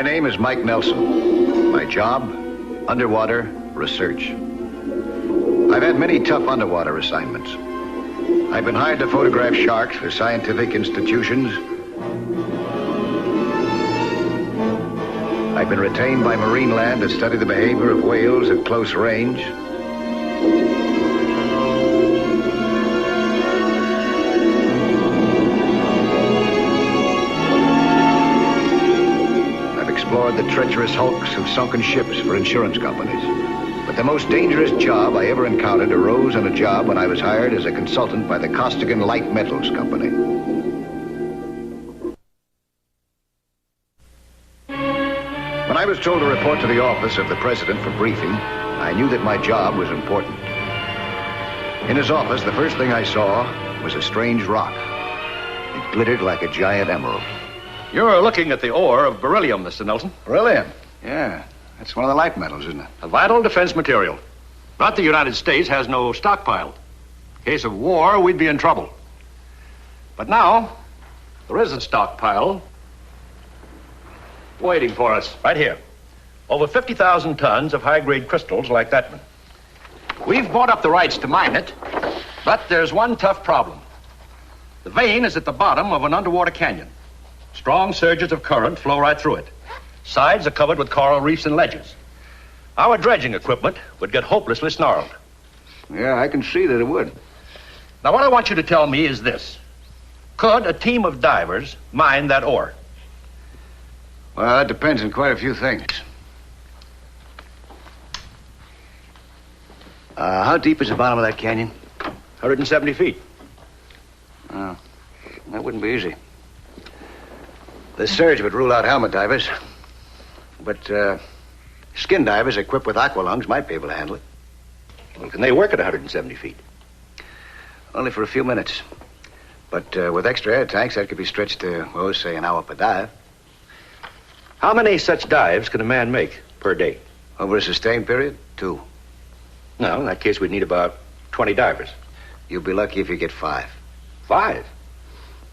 My name is Mike Nelson. My job, underwater research. I've had many tough underwater assignments. I've been hired to photograph sharks for scientific institutions. I've been retained by Marine Land to study the behavior of whales at close range. I've explored the treacherous hulks of sunken ships for insurance companies. But the most dangerous job I ever encountered arose on a job when I was hired as a consultant by the Costigan Light Metals Company. When I was told to report to the office of the president for briefing, I knew that my job was important. In his office, the first thing I saw was a strange rock. It glittered like a giant emerald. You're looking at the ore of beryllium, Mr. Nelson. Beryllium? Yeah, that's one of the light metals, isn't it? A vital defense material. But the United States has no stockpile. In case of war, we'd be in trouble. But now, there is a stockpile waiting for us, right here. Over 50,000 tons of high-grade crystals like that one. We've bought up the rights to mine it, but there's one tough problem. The vein is at the bottom of an underwater canyon. Strong surges of current flow right through it. Sides are covered with coral reefs and ledges. Our dredging equipment would get hopelessly snarled. Yeah, I can see that it would. Now, what I want you to tell me is this. Could a team of divers mine that ore? Well, that depends on quite a few things. How deep is the bottom of that canyon? 170 feet. Oh, that wouldn't be easy. The surge would rule out helmet divers. But skin divers equipped with aqua lungs might be able to handle it. Well, can they work at 170 feet? Only for a few minutes. But with extra air tanks, that could be stretched to, well, say, an hour per dive. How many such dives can a man make per day? Over a sustained period? 2. No, in that case, we'd need about 20 divers. You'll be lucky if you get 5. 5?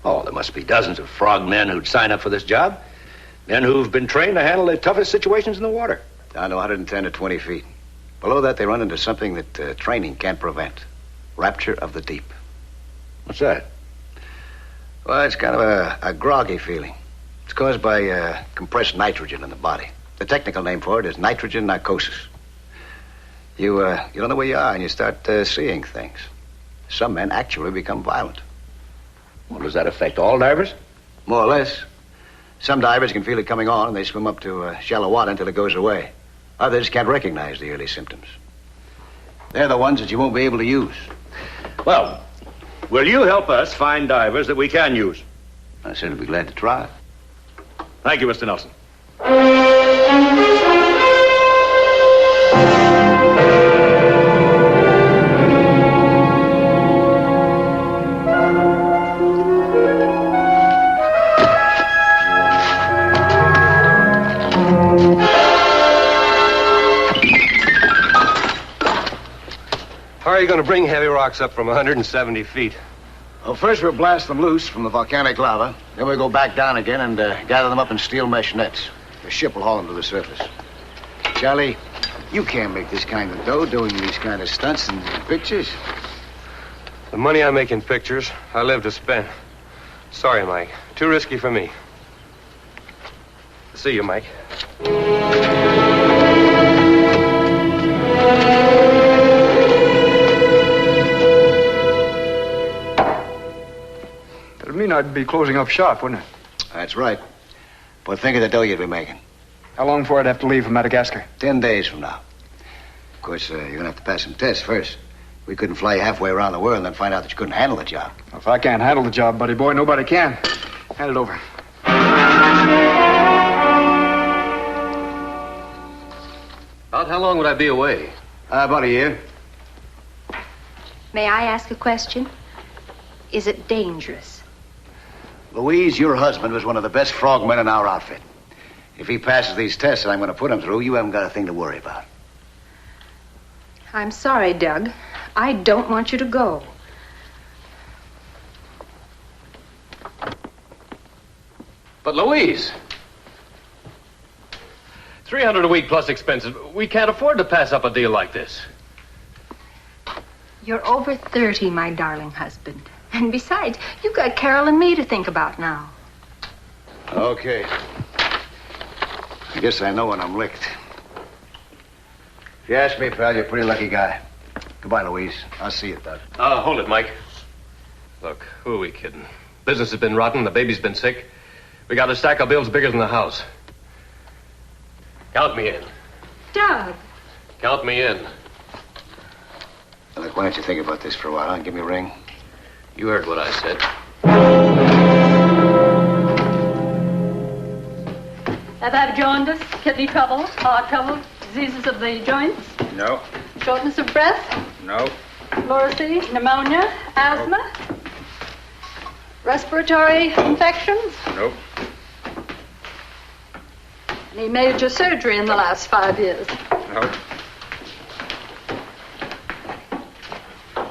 Oh, there must be dozens of frogmen who'd sign up for this job. Men who've been trained to handle the toughest situations in the water. Down to 110 to 20 feet. Below that, they run into something that training can't prevent. Rapture of the deep. What's that? Well, it's kind of a groggy feeling. It's caused by compressed nitrogen in the body. The technical name for it is nitrogen narcosis. You don't know where you are and you start seeing things. Some men actually become violent. Well, does that affect all divers? More or less. Some divers can feel it coming on and they swim up to shallow water until it goes away. Others can't recognize the early symptoms. They're the ones that you won't be able to use. Well, will you help us find divers that we can use? I'd certainly be glad to try. Thank you, Mr. Nelson. How are you going to bring heavy rocks up from 170 feet? Well, first we'll blast them loose from the volcanic lava. Then we'll go back down again and gather them up in steel mesh nets. The ship will haul them to the surface. Charlie, you can't make this kind of dough doing these kind of stunts and pictures. The money I make in pictures, I live to spend. Sorry, Mike. Too risky for me. See you, Mike. That'd mean I'd be closing up shop, wouldn't it? That's right. But think of the dough you'd be making. How long before I'd have to leave for Madagascar? 10 days from now. Of course, you're going to have to pass some tests first. We couldn't fly you halfway around the world and then find out that you couldn't handle the job. If I can't handle the job, buddy boy, nobody can. Hand it over. About how long would I be away? About a year. May I ask a question? Is it dangerous? Louise, your husband was one of the best frogmen in our outfit. If he passes these tests that I'm going to put him through, you haven't got a thing to worry about. I'm sorry, Doug. I don't want you to go. But Louise. $300 a week plus expenses. We can't afford to pass up a deal like this. You're over 30, my darling husband. And besides, you've got Carol and me to think about now. Okay. I guess I know when I'm licked. If you ask me, pal, you're a pretty lucky guy. Goodbye, Louise. I'll see you, Doug. Hold it, Mike. Look, who are we kidding? Business has been rotten. The baby's been sick. We got a stack of bills bigger than the house. Count me in. Doug. Count me in. Look, why don't you think about this for a while and give me a ring? You heard what I said. Have I jaundice, kidney trouble, heart trouble, diseases of the joints, No. shortness of breath, No. pleurisy, pneumonia, asthma, respiratory infections? Nope. Any major surgery in the last 5 years? Nope.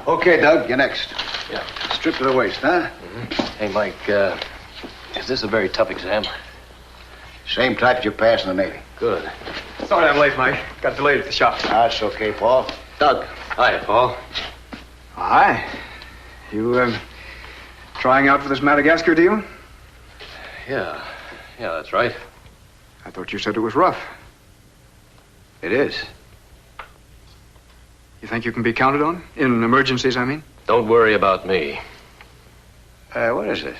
Okay, Doug, you're next. Yeah. Stripped to the waist, huh? Hey, Mike, is this a very tough exam? Same type you passed in the Navy. Good. Sorry I'm late, Mike. Got delayed at the shop. That's okay, Paul. Doug. Hi, Paul. Hi. You, trying out for this Madagascar deal? Yeah, that's right. I thought you said it was rough. It is. You think you can be counted on? In emergencies, I mean? Don't worry about me. What is this?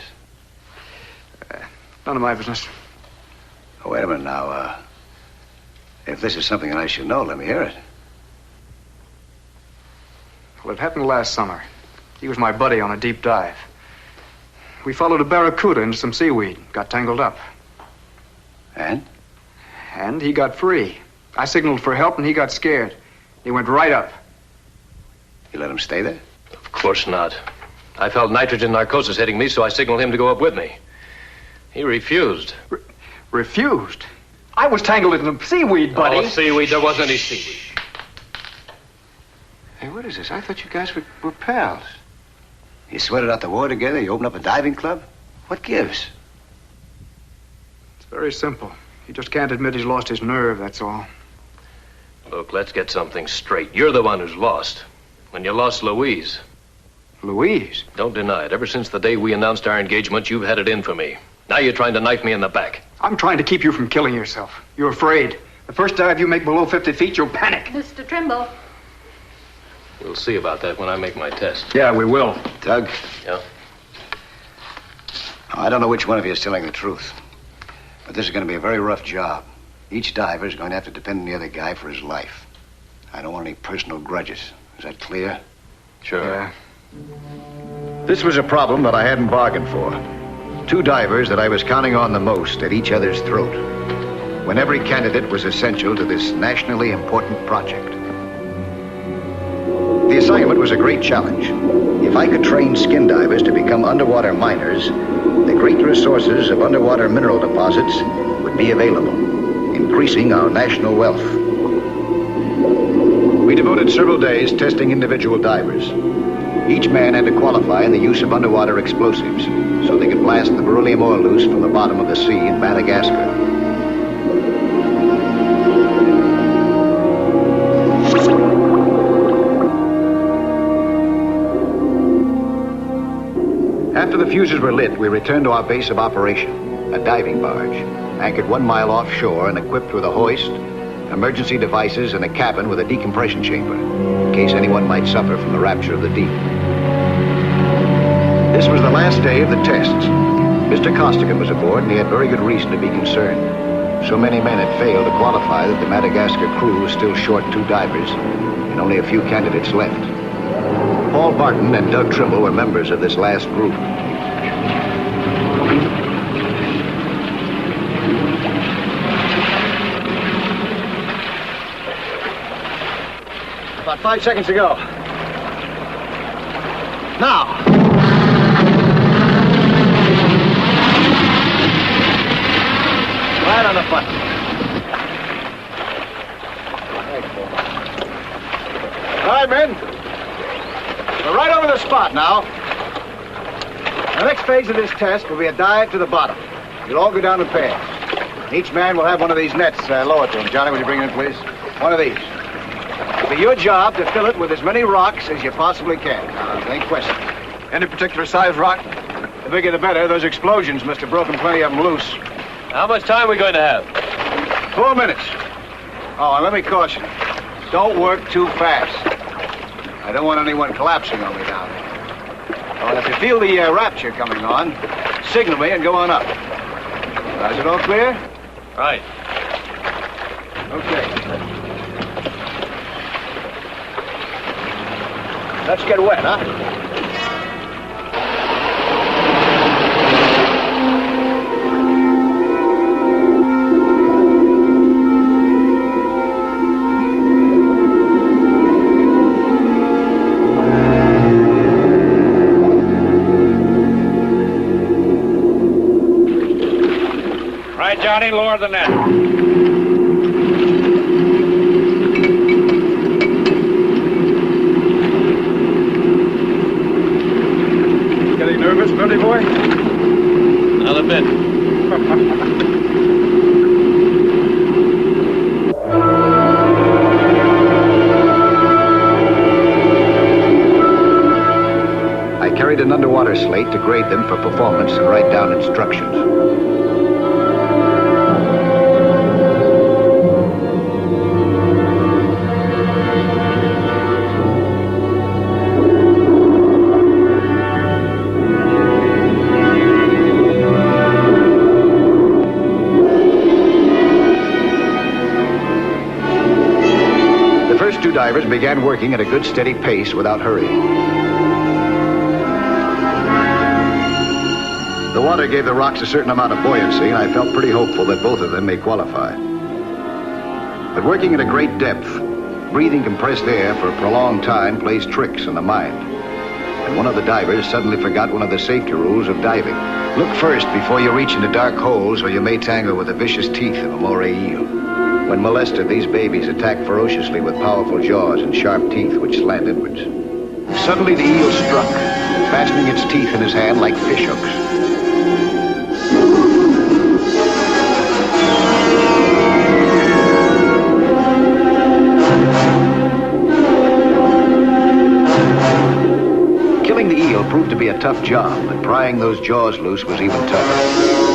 None of my business. Oh, wait a minute now. If this is something that I should know, let me hear it. Well, it happened last summer. He was my buddy on a deep dive. We followed a barracuda into some seaweed, got tangled up. And? And he got free. I signaled for help, and he got scared. He went right up. You let him stay there? Of course not. I felt nitrogen narcosis hitting me, so I signaled him to go up with me. He refused. Refused? I was tangled in the seaweed, buddy. Oh, seaweed. There wasn't any seaweed. Hey, what is this? I thought you guys were pals. You sweated out the war together? You opened up a diving club? What gives? It's very simple. He just can't admit he's lost his nerve, that's all. Look, let's get something straight. You're the one who's lost. When you lost Louise. Louise? Don't deny it. Ever since the day we announced our engagement, you've had it in for me. Now you're trying to knife me in the back. I'm trying to keep you from killing yourself. You're afraid. The first dive you make below 50 feet, you'll panic. Mr. Trimble. We'll see about that when I make my test. Yeah, we will. Doug? Yeah? I don't know which one of you is telling the truth. But this is going to be a very rough job. Each diver is going to have to depend on the other guy for his life. I don't want any personal grudges. Is that clear? Sure. Yeah. This was a problem that I hadn't bargained for. Two divers that I was counting on the most at each other's throat, when every candidate was essential to this nationally important project. The assignment was a great challenge. If I could train skin divers to become underwater miners, the great resources of underwater mineral deposits would be available, increasing our national wealth. We devoted several days testing individual divers. Each man had to qualify in the use of underwater explosives so they could blast the beryllium oil loose from the bottom of the sea in Madagascar. After the fuses were lit, we returned to our base of operation, a diving barge, anchored 1 mile offshore and equipped with a hoist, emergency devices, and a cabin with a decompression chamber, in case anyone might suffer from the rapture of the deep. This was the last day of the tests. Mr. Costigan was aboard, and he had very good reason to be concerned. So many men had failed to qualify that the Madagascar crew was still short 2 divers, and only a few candidates left. Paul Barton and Doug Trimble were members of this last group. About 5 seconds to go. Now. Right on the button. All right, men. We're right over the spot now. The next phase of this test will be a dive to the bottom. You'll all go down in pairs. Each man will have one of these nets lowered to him. Johnny, will you bring it in, please? One of these. It'll be your job to fill it with as many rocks as you possibly can. Ain't question. Any particular size rock? The bigger the better. Those explosions must have broken plenty of them loose. How much time are we going to have? 4 minutes. Oh, and let me caution you. Don't work too fast. I don't want anyone collapsing on me down there. Oh, and if you feel the Rapture coming on, signal me and go on up. Is it all clear? Right. Okay. Let's get wet, huh? Right, Johnny, lower the net. Getting nervous, Billy boy? Not a bit. I carried an underwater slate to grade them for performance and write down instructions. Two divers began working at a good steady pace without hurrying. The water gave the rocks a certain amount of buoyancy, and I felt pretty hopeful that both of them may qualify. But working at a great depth, breathing compressed air for a prolonged time plays tricks on the mind. And one of the divers suddenly forgot one of the safety rules of diving. Look first before you reach into dark holes or you may tangle with the vicious teeth of a moray eel. When molested, these babies attack ferociously with powerful jaws and sharp teeth which slant inwards. Suddenly the eel struck, fastening its teeth in his hand like fish hooks. Killing the eel proved to be a tough job, but prying those jaws loose was even tougher.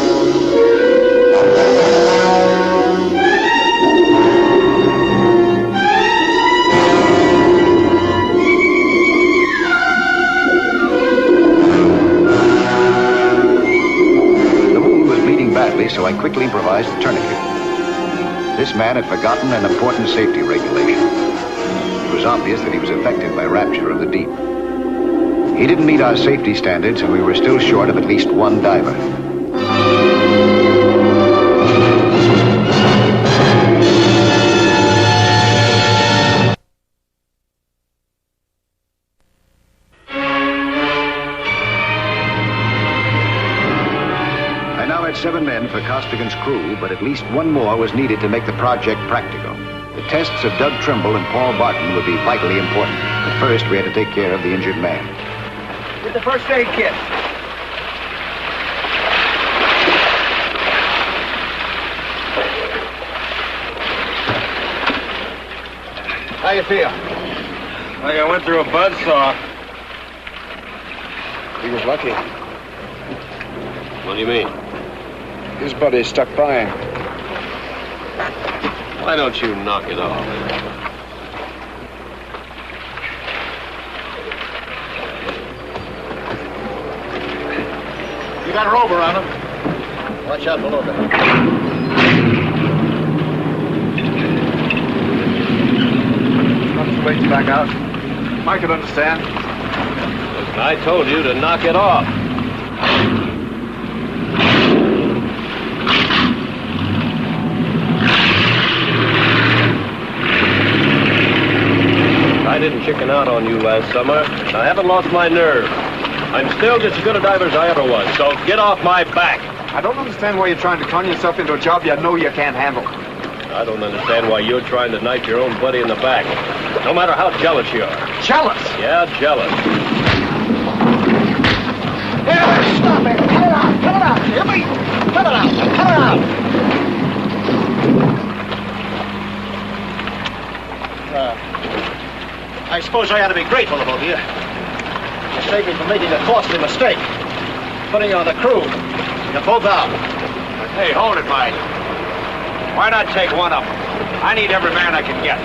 So I quickly improvised a tourniquet. This man had forgotten an important safety regulation. It was obvious that he was affected by Rapture of the deep. He didn't meet our safety standards, and we were still short of at least one diver. I now had 7 men for Costigan's crew, but at least one more was needed to make the project practical. The tests of Doug Trimble and Paul Barton would be vitally important. But first, we had to take care of the injured man. Get the first aid kit. How you feel? Like I went through a buzzsaw. He was lucky. What do you mean? His buddy stuck by him. Why don't you knock it off? You got a rope around him. Watch out below there. Not too late to back out. I could understand. Listen, I told you to knock it off. I didn't chicken out on you last summer. I haven't lost my nerve. I'm still just as good a diver as I ever was, so get off my back. I don't understand why you're trying to con yourself into a job you know you can't handle. I don't understand why you're trying to knife your own buddy in the back. No matter how jealous you are. Jealous? Yeah, jealous. Here, stop it. Cut it out. Cut it out. Hear me? Cut it out. Cut it out. suppose I ought to be grateful to both of you. You saved me from making a costly mistake. Putting you on the crew. You're both out. Hey, hold it, Mike. Why not take one of them? I need every man I can get.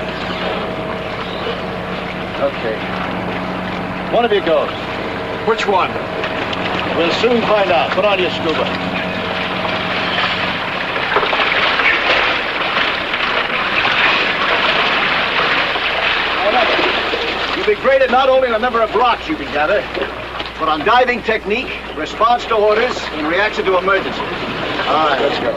Okay. One of you goes. Which one? We'll soon find out. Put on your scuba. You'll be graded not only on the number of rocks you can gather, but on diving technique, response to orders, and reaction to emergencies. All right, let's go.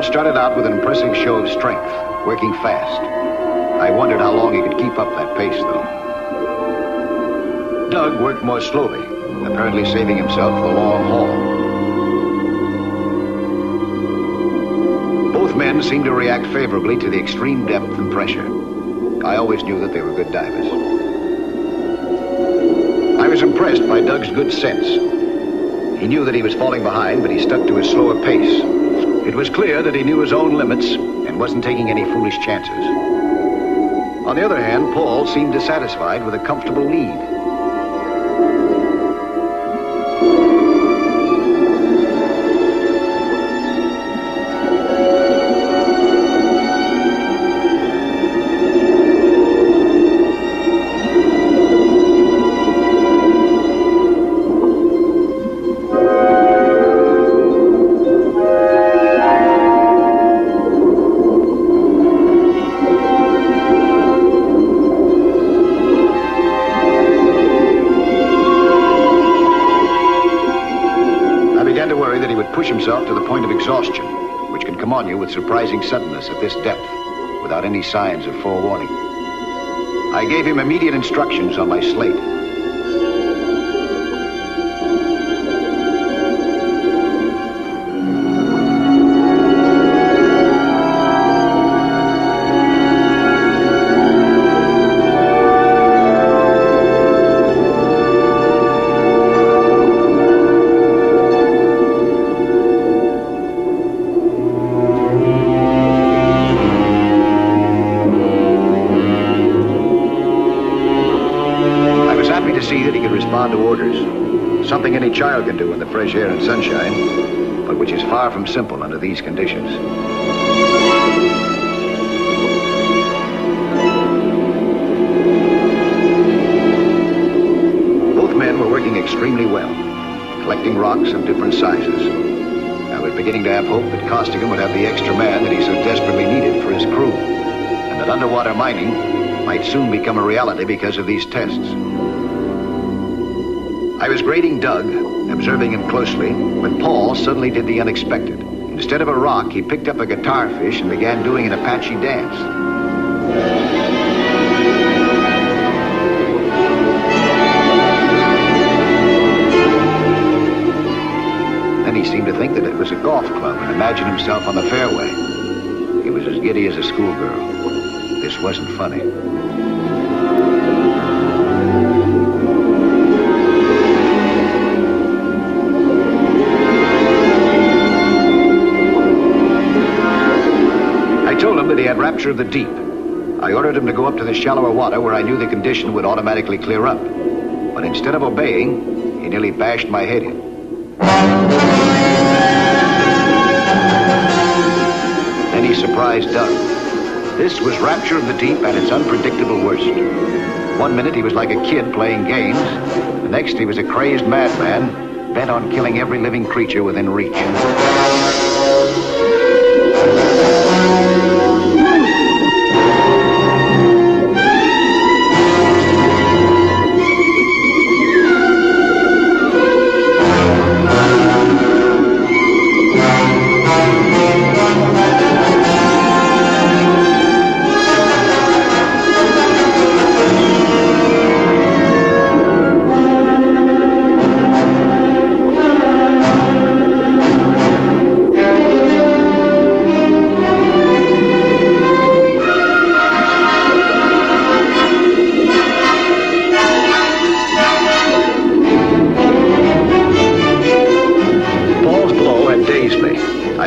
Started out with an impressive show of strength, working fast. I wondered how long he could keep up that pace, though. Doug worked more slowly, apparently saving himself the long haul. Both men seemed to react favorably to the extreme depth and pressure. I always knew that they were good divers. I was impressed by Doug's good sense. He knew that he was falling behind, but he stuck to his slower pace. It was clear that he knew his own limits and wasn't taking any foolish chances. On the other hand, Paul seemed dissatisfied with a comfortable lead. Push himself to the point of exhaustion, which can come on you with surprising suddenness at this depth, without any signs of forewarning. I gave him immediate instructions on my slate. To orders, something any child can do in the fresh air and sunshine, but which is far from simple under these conditions. Both men were working extremely well, collecting rocks of different sizes. I was beginning to have hope that Costigan would have the extra man that he so desperately needed for his crew, and that underwater mining might soon become a reality because of these tests. I was grading Doug, observing him closely, when Paul suddenly did the unexpected. Instead of a rock, he picked up a guitar fish and began doing an Apache dance. Then he seemed to think that it was a golf club and imagined himself on the fairway. He was as giddy as a schoolgirl. This wasn't funny. I told him that he had Rapture of the deep. I ordered him to go up to the shallower water where I knew the condition would automatically clear up. But instead of obeying, he nearly bashed my head in. Then he surprised Doug. This was Rapture of the deep at its unpredictable worst. One minute he was like a kid playing games. The next he was a crazed madman bent on killing every living creature within reach.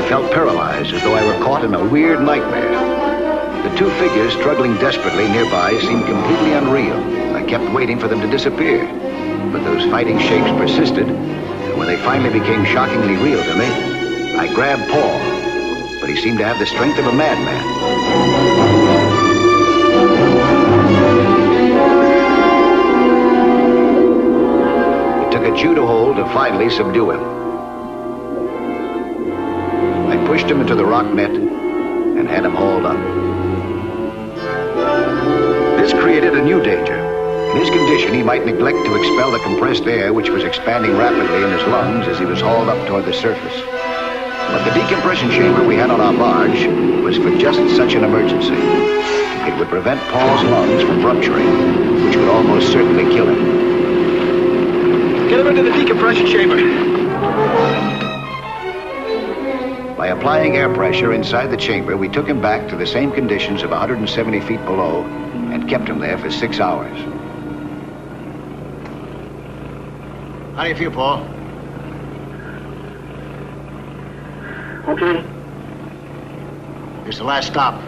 I felt paralyzed, as though I were caught in a weird nightmare. The two figures struggling desperately nearby seemed completely unreal. I kept waiting for them to disappear. But those fighting shapes persisted, and when they finally became shockingly real to me, I grabbed Paul. But he seemed to have the strength of a madman. It took a judo hold to finally subdue him. I pushed him into the rock net and had him hauled up. This created a new danger. In his condition, he might neglect to expel the compressed air which was expanding rapidly in his lungs as he was hauled up toward the surface. But the decompression chamber we had on our barge was for just such an emergency. It would prevent Paul's lungs from rupturing, which would almost certainly kill him. Get him into the decompression chamber. By applying air pressure inside the chamber, we took him back to the same conditions of 170 feet below and kept him there for 6 hours. How do you feel, Paul? Okay. It's the last stop.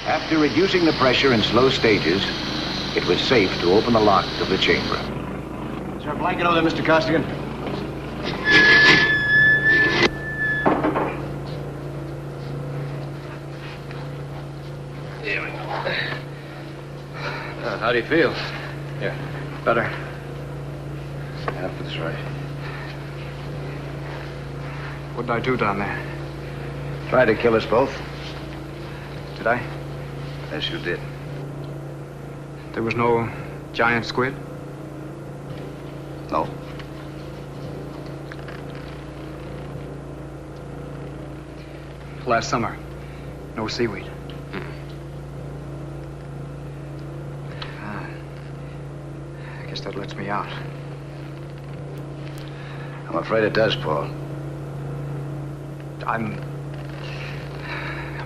After reducing the pressure in slow stages, it was safe to open the lock of the chamber. Is there a blanket over there, Mr. Costigan? How do you feel? Yeah, better. Yeah, that's right. What did I do down there? Tried to kill us both. Did I? Yes, you did. There was no giant squid? No. Last summer, no seaweed. I guess that lets me out. I'm afraid it does, Paul. I'm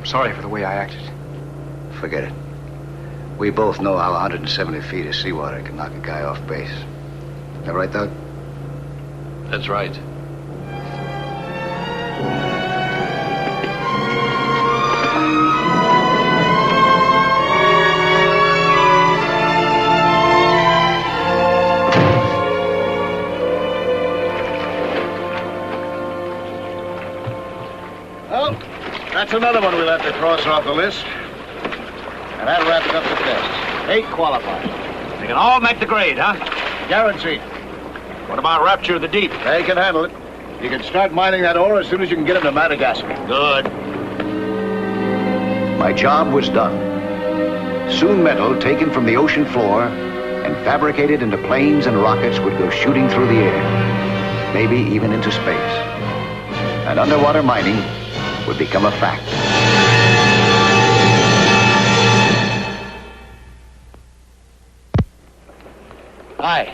sorry for the way I acted. Forget it. We both know how 170 feet of seawater can knock a guy off base. That right, Doug? That's right. Well, that's another one we'll have to cross off the list. And that wraps up the test. 8 qualified. They can all make the grade, huh? Guaranteed. What about Rapture of the Deep? They can handle it. You can start mining that ore as soon as you can get them to Madagascar. Good. My job was done. Soon metal taken from the ocean floor and fabricated into planes and rockets would go shooting through the air, maybe even into space. And underwater mining would become a fact. Hi,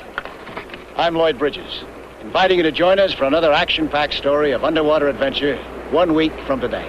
I'm Lloyd Bridges, inviting you to join us for another action-packed story of underwater adventure 1 week from today.